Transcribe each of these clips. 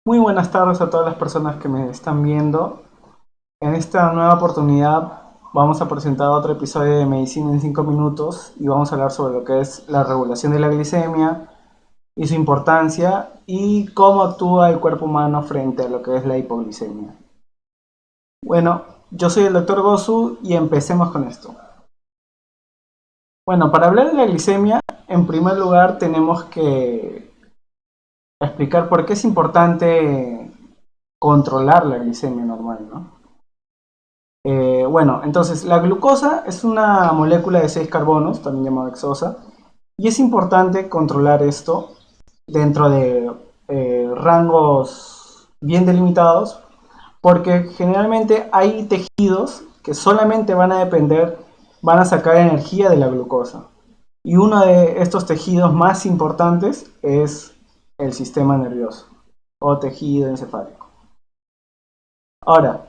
Muy buenas tardes a todas las personas que me están viendo. En esta nueva oportunidad vamos a presentar otro episodio de Medicina en 5 minutos y vamos a hablar sobre lo que es la regulación de la glicemia y su importancia y cómo actúa el cuerpo humano frente a lo que es la hipoglicemia. Bueno, yo soy el Dr. Gosu y empecemos con esto. Bueno, para hablar de la glicemia, en primer lugar tenemos que explicar por qué es importante controlar la glicemia normal, ¿no? Bueno, entonces la glucosa es una molécula de 6 carbonos, también llamada hexosa, y es importante controlar esto dentro de rangos bien delimitados, porque generalmente hay tejidos que solamente van a depender, van a sacar energía de la glucosa. Y uno de estos tejidos más importantes es el sistema nervioso o tejido encefálico. Ahora,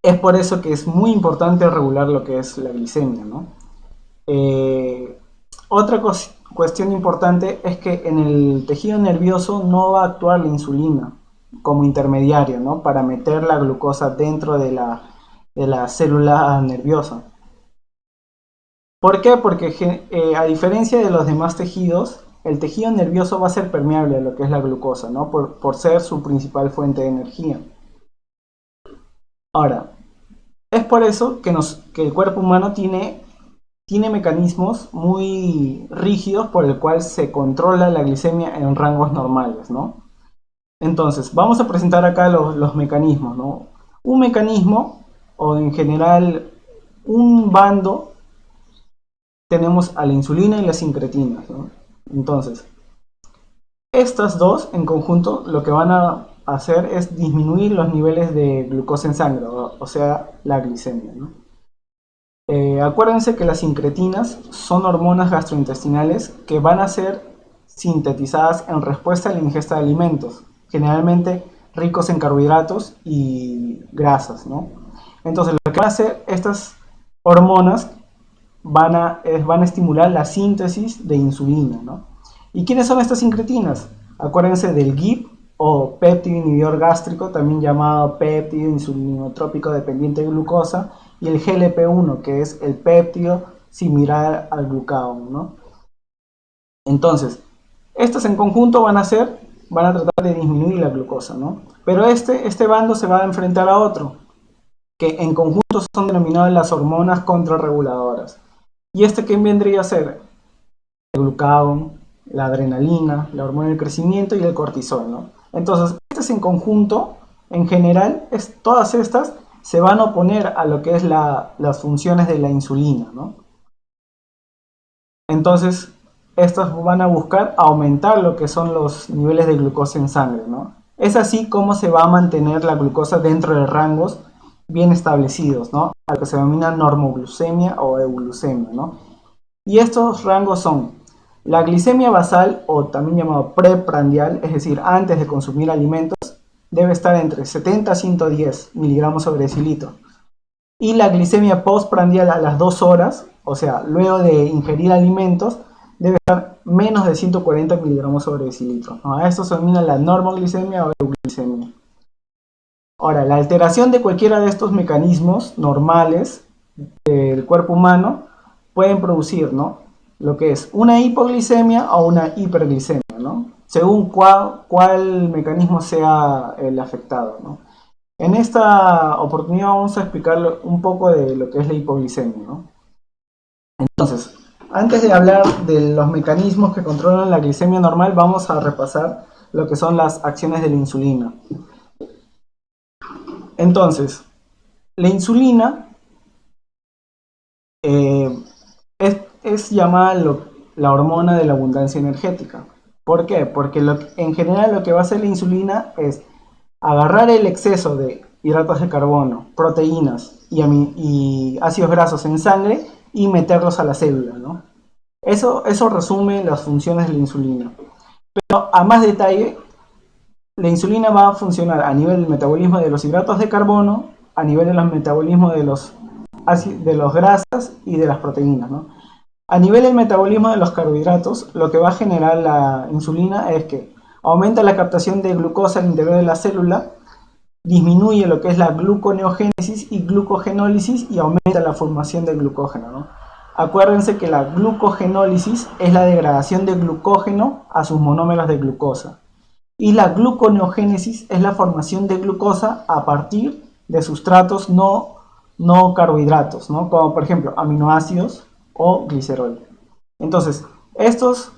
es por eso que es muy importante regular lo que es la glicemia, ¿no? Eh, Otra cuestión importante es que en el tejido nervioso no va a actuar la insulina como intermediario, ¿no? Para meter la glucosa dentro de la célula nerviosa. ¿Por qué? Porque a diferencia de los demás tejidos, el tejido nervioso va a ser permeable a lo que es la glucosa, ¿no? Por ser su principal fuente de energía. Ahora, es por eso que el cuerpo humano tiene mecanismos muy rígidos por el cual se controla la glicemia en rangos normales, ¿no? Entonces, vamos a presentar acá los mecanismos, ¿no? Un mecanismo, o en general un bando, tenemos a la insulina y las incretinas, ¿no? Entonces, estas dos en conjunto lo que van a hacer es disminuir los niveles de glucosa en sangre, o sea, la glicemia, ¿no? Acuérdense que las incretinas son hormonas gastrointestinales que van a ser sintetizadas en respuesta a la ingesta de alimentos, generalmente ricos en carbohidratos y grasas, ¿no? Entonces, lo que van a hacer estas hormonas van a estimular la síntesis de insulina, ¿no? ¿Y quiénes son estas incretinas? Acuérdense del GIP o péptido inhibidor gástrico, también llamado péptido insulinotrópico dependiente de glucosa, y el GLP-1, que es el péptido similar al glucagón, ¿no? Entonces, estos en conjunto van a tratar de disminuir la glucosa, ¿no? Pero este bando se va a enfrentar a otro, que en conjunto son denominadas las hormonas contrarreguladoras. ¿Y este qué vendría a ser? El glucagón, la adrenalina, la hormona del crecimiento y el cortisol, ¿no? Entonces, estas en conjunto, en general, todas estas se van a oponer a lo que es las funciones de la insulina, ¿no? Entonces, estas van a buscar aumentar lo que son los niveles de glucosa en sangre, ¿no? Es así como se va a mantener la glucosa dentro de rangos bien establecidos, ¿no? A lo que se denomina normoglucemia o euglucemia, ¿no? Y estos rangos son la glicemia basal, o también llamado preprandial, es decir, antes de consumir alimentos, debe estar entre 70 a 110 miligramos sobre decilitro. Y la glicemia postprandial a las 2 horas, o sea, luego de ingerir alimentos, debe estar menos de 140 miligramos sobre decilitro, ¿no? A esto se denomina la normoglicemia o euglicemia. Ahora, la alteración de cualquiera de estos mecanismos normales del cuerpo humano pueden producir, ¿no? Lo que es una hipoglicemia o una hiperglicemia, ¿no? Según cuál mecanismo sea el afectado, ¿no? En esta oportunidad vamos a explicar un poco de lo que es la hipoglicemia, ¿no? Entonces, antes de hablar de los mecanismos que controlan la glicemia normal, vamos a repasar lo que son las acciones de la insulina. Entonces, la insulina eh, es llamada la hormona de la abundancia energética. ¿Por qué? Porque en general lo que va a hacer la insulina es agarrar el exceso de hidratos de carbono, proteínas y ácidos grasos en sangre y meterlos a la célula, ¿no? Eso resume las funciones de la insulina. Pero a más detalle, la insulina va a funcionar a nivel del metabolismo de los hidratos de carbono, a nivel de los metabolismos de los grasas y de las proteínas, ¿no? A nivel del metabolismo de los carbohidratos, lo que va a generar la insulina es que Aumenta la captación de glucosa al interior de la célula, disminuye lo que es la gluconeogénesis y glucogenólisis y aumenta la formación de glucógeno, ¿no? Acuérdense que la glucogenólisis es la degradación de glucógeno a sus monómeros de glucosa. Y la gluconeogénesis es la formación de glucosa a partir de sustratos no carbohidratos, ¿no? Como por ejemplo aminoácidos o glicerol. Entonces, estos,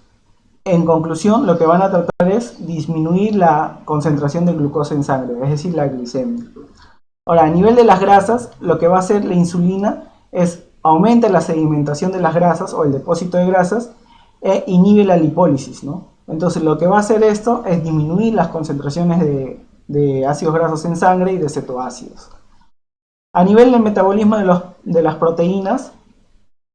en conclusión, lo que van a tratar es disminuir la concentración de glucosa en sangre, es decir, la glicemia. Ahora, a nivel de las grasas, lo que va a hacer la insulina es aumenta la sedimentación de las grasas o el depósito de grasas e inhibe la lipólisis, ¿no? Entonces, lo que va a hacer esto es disminuir las concentraciones de ácidos grasos en sangre y de cetoácidos. A nivel del metabolismo de las proteínas,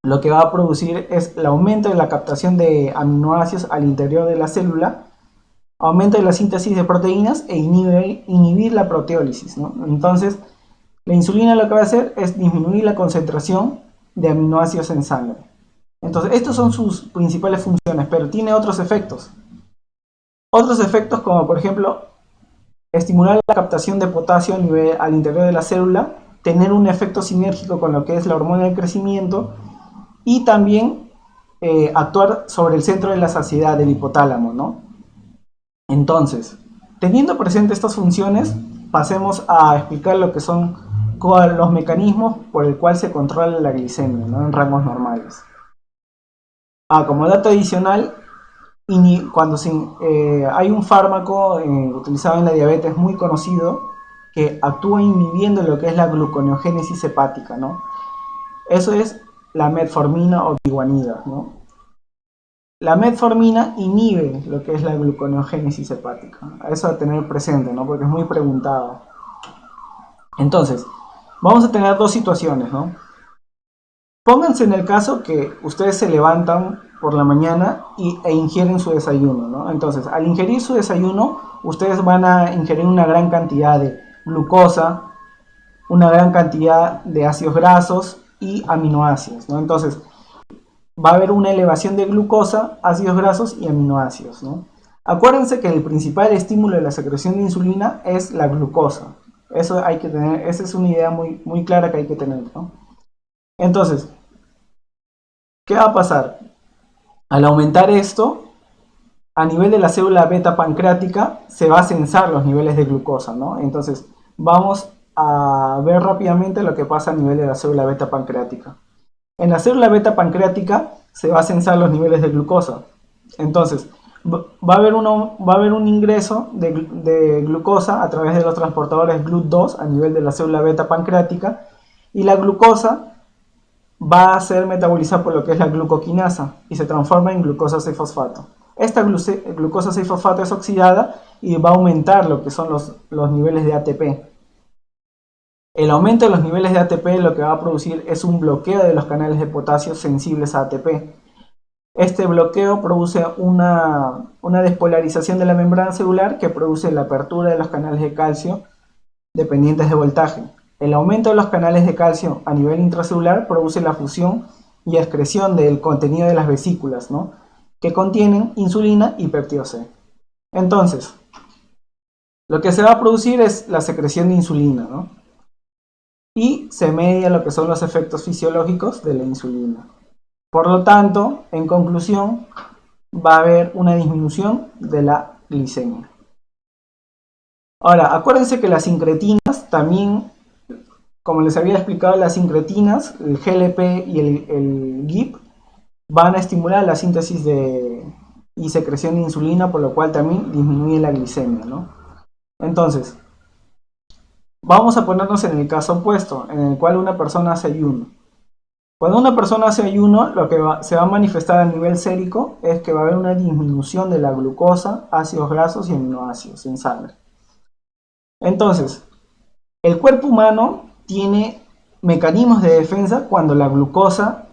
lo que va a producir es el aumento de la captación de aminoácidos al interior de la célula, aumento de la síntesis de proteínas e inhibir la proteólisis, ¿no? Entonces, la insulina lo que va a hacer es disminuir la concentración de aminoácidos en sangre. Entonces, estos son sus principales funciones, pero tiene otros efectos. Otros efectos como por ejemplo, estimular la captación de potasio al interior de la célula, tener un efecto sinérgico con lo que es la hormona del crecimiento y también actuar sobre el centro de la saciedad del hipotálamo, ¿no? Entonces, teniendo presente estas funciones, pasemos a explicar lo que son los mecanismos por el cual se controla la glicemia, ¿no? En rangos normales. Como dato adicional, cuando hay un fármaco utilizado en la diabetes muy conocido que actúa inhibiendo lo que es la gluconeogénesis hepática, ¿no? Eso es la metformina o tiguanida, ¿no? La metformina inhibe lo que es la gluconeogénesis hepática. Eso a tener presente, ¿no? Porque es muy preguntado. Entonces, vamos a tener dos situaciones, ¿no? Pónganse en el caso que ustedes se levantan por la mañana e ingieren su desayuno, ¿no? Entonces, al ingerir su desayuno, ustedes van a ingerir una gran cantidad de glucosa, una gran cantidad de ácidos grasos y aminoácidos, ¿no? Entonces, va a haber una elevación de glucosa, ácidos grasos y aminoácidos, ¿no? Acuérdense que el principal estímulo de la secreción de insulina es la glucosa. Eso hay que tener, esa es una idea muy, muy clara que hay que tener, ¿no? Entonces, ¿qué va a pasar? Al aumentar esto, a nivel de la célula beta pancreática se va a censar los niveles de glucosa, ¿no? Entonces, vamos a ver rápidamente lo que pasa a nivel de la célula beta pancreática. En la célula beta pancreática se va a censar los niveles de glucosa. Entonces, va a haber un ingreso de glucosa a través de los transportadores GLUT2 a nivel de la célula beta pancreática y la glucosa va a ser metabolizada por lo que es la glucoquinasa y se transforma en glucosa 6-fosfato. Esta glucosa 6-fosfato es oxidada y va a aumentar lo que son los niveles de ATP. El aumento de los niveles de ATP lo que va a producir es un bloqueo de los canales de potasio sensibles a ATP. Este bloqueo produce una despolarización de la membrana celular que produce la apertura de los canales de calcio dependientes de voltaje. El aumento de los canales de calcio a nivel intracelular produce la fusión y excreción del contenido de las vesículas, ¿no? Que contienen insulina y péptido C. Entonces, lo que se va a producir es la secreción de insulina, ¿no? Y se media lo que son los efectos fisiológicos de la insulina. Por lo tanto, en conclusión, va a haber una disminución de la glicemia. Ahora, acuérdense que las incretinas también, como les había explicado, las incretinas, el GLP y el GIP, van a estimular la síntesis y secreción de insulina, por lo cual también disminuye la glicemia, ¿no? Entonces, vamos a ponernos en el caso opuesto, en el cual una persona hace ayuno. Cuando una persona hace ayuno, lo que se va a manifestar a nivel sérico es que va a haber una disminución de la glucosa, ácidos grasos y aminoácidos en sangre. Entonces, el cuerpo humano tiene mecanismos de defensa cuando la glucosa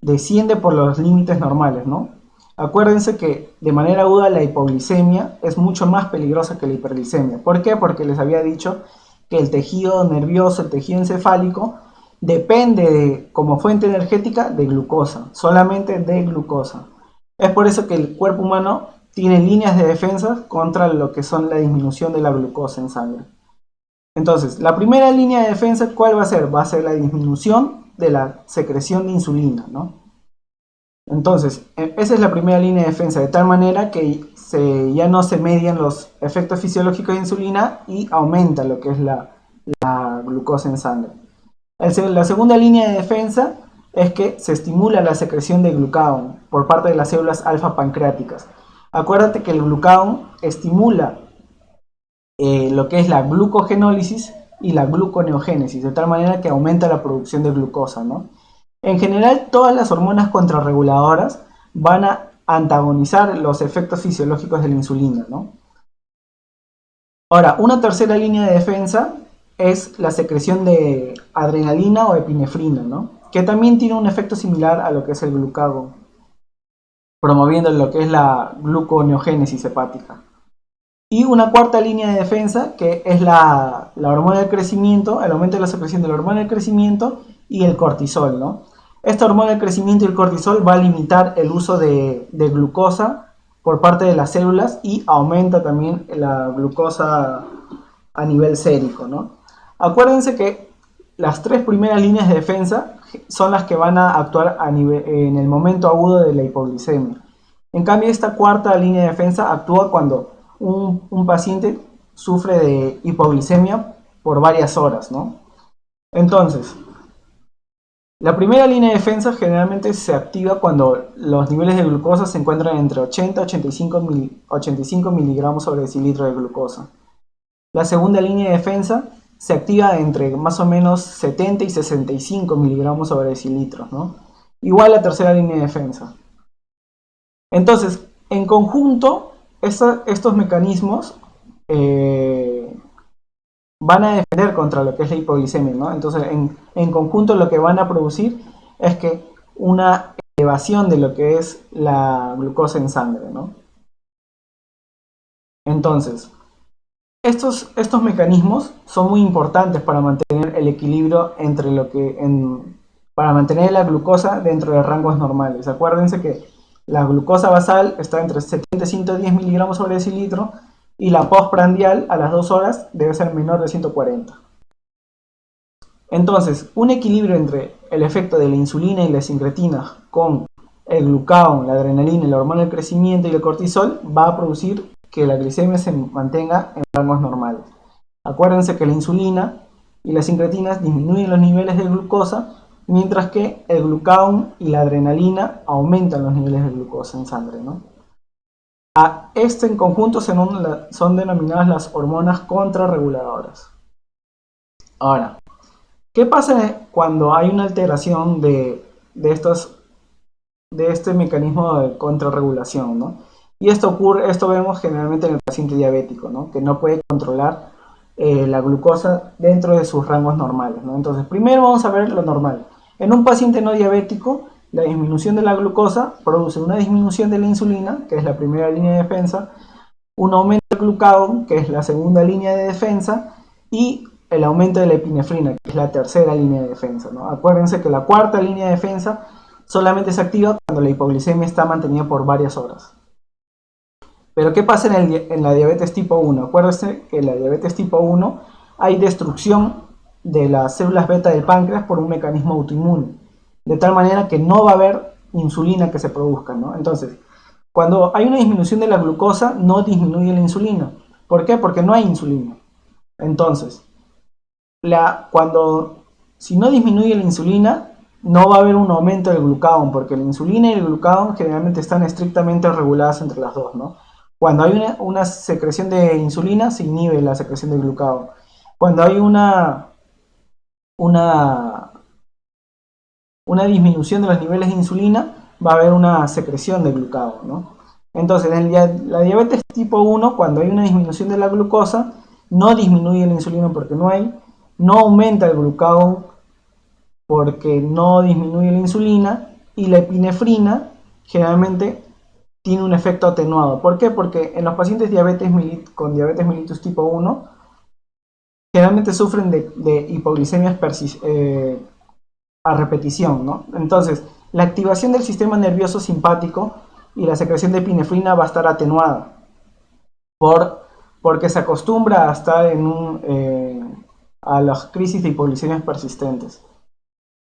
desciende por los límites normales, ¿no? Acuérdense que de manera aguda la hipoglicemia es mucho más peligrosa que la hiperglicemia. ¿Por qué? Porque les había dicho que el tejido nervioso, el tejido encefálico, depende como fuente energética de glucosa, solamente de glucosa. Es por eso que el cuerpo humano tiene líneas de defensa contra lo que son la disminución de la glucosa en sangre. Entonces, la primera línea de defensa, ¿cuál va a ser? Va a ser la disminución de la secreción de insulina, ¿no? Entonces, esa es la primera línea de defensa, de tal manera que ya no se median los efectos fisiológicos de insulina y aumenta lo que es la glucosa en sangre. La segunda línea de defensa es que se estimula la secreción de glucagón por parte de las células alfa pancreáticas. Acuérdate que el glucagón estimula lo que es la glucogenólisis y la gluconeogénesis, de tal manera que aumenta la producción de glucosa, ¿no? En general, todas las hormonas contrarreguladoras van a antagonizar los efectos fisiológicos de la insulina, ¿no? Ahora, una tercera línea de defensa es la secreción de adrenalina o epinefrina, ¿no? Que también tiene un efecto similar a lo que es el glucagón, promoviendo lo que es la gluconeogénesis hepática. Y una cuarta línea de defensa que es la hormona del crecimiento, el aumento de la secreción de la hormona del crecimiento y el cortisol, ¿no? Esta hormona del crecimiento y el cortisol va a limitar el uso de glucosa por parte de las células y aumenta también la glucosa a nivel sérico, ¿no? Acuérdense que las tres primeras líneas de defensa son las que van a actuar en el momento agudo de la hipoglicemia. En cambio, esta cuarta línea de defensa actúa cuando un paciente sufre de hipoglicemia por varias horas, ¿no? Entonces, la primera línea de defensa generalmente se activa cuando los niveles de glucosa se encuentran entre 80 y 85 miligramos sobre decilitro de glucosa. La segunda línea de defensa se activa entre más o menos 70 y 65 miligramos sobre decilitro, ¿no? Igual la tercera línea de defensa. Entonces, en conjunto, estos mecanismos van a defender contra lo que es la hipoglicemia, ¿no? Entonces, en conjunto lo que van a producir es que una elevación de lo que es la glucosa en sangre, ¿no? Entonces, estos mecanismos son muy importantes para mantener el equilibrio entre para mantener la glucosa dentro de rangos normales. Acuérdense que la glucosa basal está entre 70 y 110 miligramos sobre decilitro y la postprandial a las 2 horas debe ser menor de 140. Entonces, un equilibrio entre el efecto de la insulina y las incretinas con el glucagón, la adrenalina, la hormona del crecimiento y el cortisol va a producir que la glicemia se mantenga en rangos normales. Acuérdense que la insulina y las incretinas disminuyen los niveles de glucosa, mientras que el glucagón y la adrenalina aumentan los niveles de glucosa en sangre, ¿no? A este en conjunto son denominadas las hormonas contrarreguladoras. Ahora, ¿qué pasa cuando hay una alteración de este mecanismo de contrarregulación, ¿no? Y esto vemos generalmente en el paciente diabético, ¿no? Que no puede controlar la glucosa dentro de sus rangos normales, ¿no? Entonces, primero vamos a ver lo normal. En un paciente no diabético, la disminución de la glucosa produce una disminución de la insulina, que es la primera línea de defensa, un aumento del glucagón, que es la segunda línea de defensa, y el aumento de la epinefrina, que es la tercera línea de defensa, ¿no? Acuérdense que la cuarta línea de defensa solamente se activa cuando la hipoglicemia está mantenida por varias horas. Pero ¿qué pasa en la diabetes tipo 1? Acuérdense que en la diabetes tipo 1 hay destrucción de las células beta del páncreas por un mecanismo autoinmune, de tal manera que no va a haber insulina que se produzca, ¿no? Entonces, cuando hay una disminución de la glucosa, no disminuye la insulina. ¿Por qué? Porque no hay insulina. Entonces, si no disminuye la insulina, no va a haber un aumento del glucagón, porque la insulina y el glucagón generalmente están estrictamente reguladas entre las dos, ¿no? Cuando hay una secreción de insulina, se inhibe la secreción de glucagón. Cuando hay una disminución de los niveles de insulina, va a haber una secreción de glucagón, ¿no? Entonces, en la diabetes tipo 1, cuando hay una disminución de la glucosa, no disminuye la insulina porque no aumenta el glucagón porque no disminuye la insulina, y la epinefrina generalmente tiene un efecto atenuado. ¿Por qué? Porque en los pacientes con diabetes mellitus tipo 1 generalmente sufren de hipoglicemias a repetición, ¿no? Entonces, la activación del sistema nervioso simpático y la secreción de epinefrina va a estar atenuada porque se acostumbra a estar a las crisis de hipoglicemias persistentes.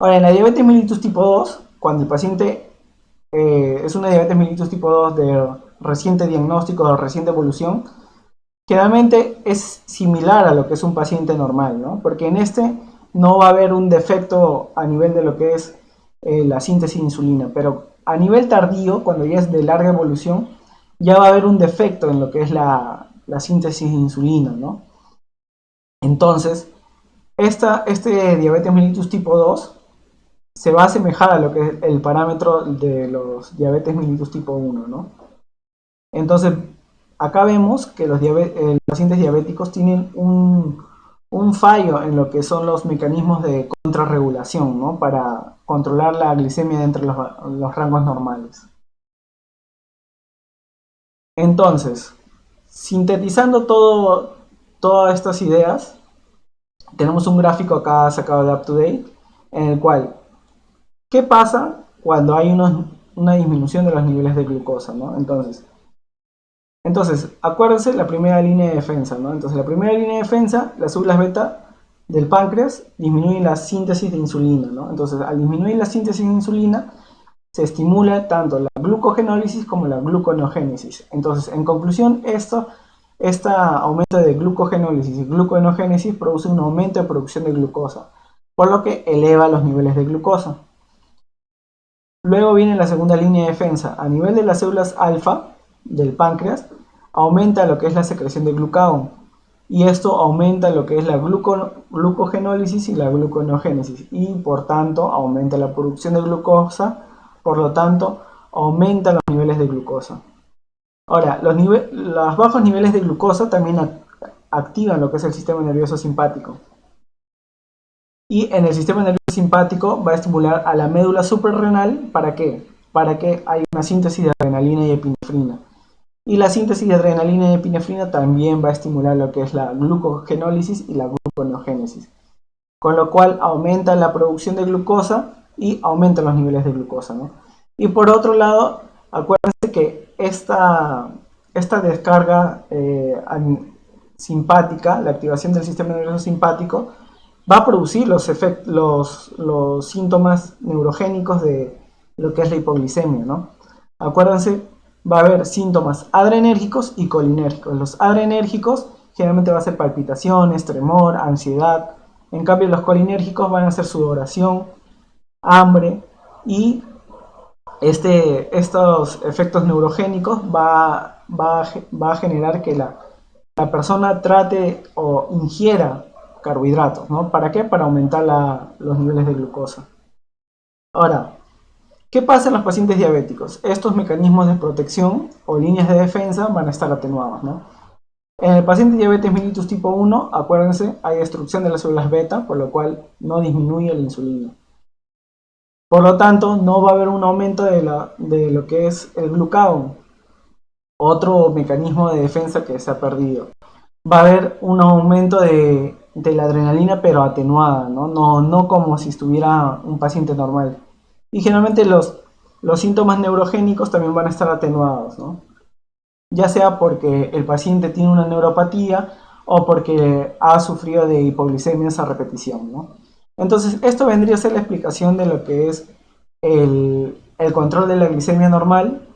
Ahora, en la diabetes mellitus tipo 2, cuando el paciente es una diabetes mellitus tipo 2 de reciente diagnóstico o reciente evolución, generalmente es similar a lo que es un paciente normal, ¿no? Porque en este no va a haber un defecto a nivel de lo que es la síntesis de insulina, pero a nivel tardío, cuando ya es de larga evolución, ya va a haber un defecto en lo que es la síntesis de insulina, ¿no? Entonces, este diabetes mellitus tipo 2 se va a asemejar a lo que es el parámetro de los diabetes mellitus tipo 1, ¿no? Entonces, acá vemos que los pacientes diabéticos tienen un fallo en lo que son los mecanismos de contrarregulación, ¿no? Para controlar la glicemia dentro de los rangos normales. Entonces, sintetizando todas estas ideas, tenemos un gráfico acá sacado de UpToDate, en el cual, ¿qué pasa cuando hay una disminución de los niveles de glucosa, ¿no? Entonces, acuérdense la primera línea de defensa, ¿no? Entonces, la primera línea de defensa, las células beta del páncreas disminuyen la síntesis de insulina, ¿no? Entonces, al disminuir la síntesis de insulina, se estimula tanto la glucogenólisis como la gluconeogénesis. Entonces, en conclusión, este aumento de glucogenólisis y gluconeogénesis produce un aumento de producción de glucosa, por lo que eleva los niveles de glucosa. Luego viene la segunda línea de defensa. A nivel de las células alfa del páncreas, aumenta lo que es la secreción de glucagón. Y esto aumenta lo que es la glucogenólisis y la gluconeogénesis. Y por tanto, aumenta la producción de glucosa. Por lo tanto, aumenta los niveles de glucosa. Ahora, los bajos niveles de glucosa también activan lo que es el sistema nervioso simpático. Y en el sistema nervioso simpático va a estimular a la médula suprarrenal. ¿Para qué? Para que haya una síntesis de adrenalina y epinefrina. Y la síntesis de adrenalina y epinefrina también va a estimular lo que es la glucogenólisis y la gluconeogénesis. Con lo cual aumenta la producción de glucosa y aumenta los niveles de glucosa, ¿no? Y por otro lado, acuérdense que esta descarga simpática, la activación del sistema nervioso simpático, va a producir los síntomas neurogénicos de lo que es la hipoglicemia, ¿no? Acuérdense, va a haber síntomas adrenérgicos y colinérgicos. Los adrenérgicos generalmente va a ser palpitaciones, tremor, ansiedad. En cambio, los colinérgicos van a ser sudoración, hambre y estos efectos neurogénicos va a generar que la persona trate o ingiera carbohidratos, ¿no? ¿Para qué? Para aumentar los niveles de glucosa. Ahora, ¿qué pasa en los pacientes diabéticos? Estos mecanismos de protección o líneas de defensa van a estar atenuados, ¿no? En el paciente diabetes mellitus tipo 1, acuérdense, hay destrucción de las células beta, por lo cual no disminuye la insulina. Por lo tanto, no va a haber un aumento de lo que es el glucagón, otro mecanismo de defensa que se ha perdido. Va a haber un aumento de la adrenalina, pero atenuada, ¿no? No como si estuviera un paciente normal. Y generalmente los síntomas neurogénicos también van a estar atenuados, ¿no? Ya sea porque el paciente tiene una neuropatía o porque ha sufrido de hipoglicemias a repetición, ¿no? Entonces, esto vendría a ser la explicación de lo que es el control de la glicemia normal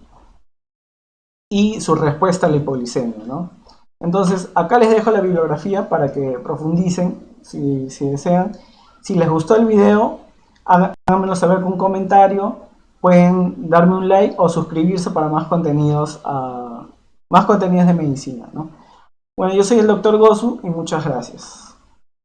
y su respuesta a la hipoglicemia, ¿no? Entonces, acá les dejo la bibliografía para que profundicen si desean. Si les gustó el video, háganmelo saber con un comentario. Pueden darme un like o suscribirse para más contenidos de medicina, ¿no? Bueno, yo soy el Dr. Gosu y muchas gracias.